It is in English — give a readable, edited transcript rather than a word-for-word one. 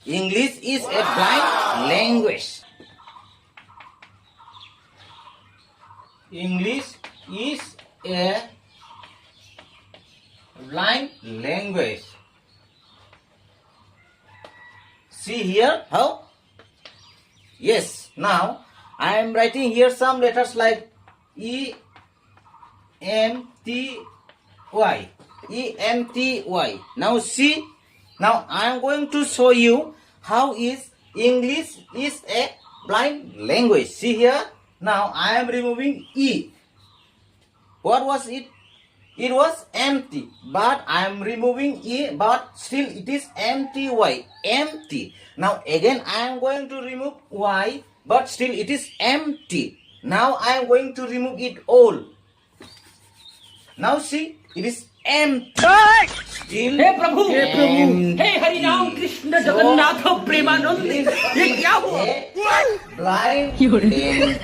English is a blind language. English is a blind language. See here how? Yes, now I am writing here some letters like E M T Y. E M T Y. Now see, now I am going to show you how is English is a blind language. See here, now I am removing E. What was it? It was empty, but I am removing E, but still it is empty. Y, empty. Now again I am going to remove Y, but still it is empty. Now I am going to remove it all. Now see, it is empty. Still hey Prabhu empty. हे हरि राम कृष्ण जगन्नाथ प्रेमानंद ये क्या हुआ Blind language.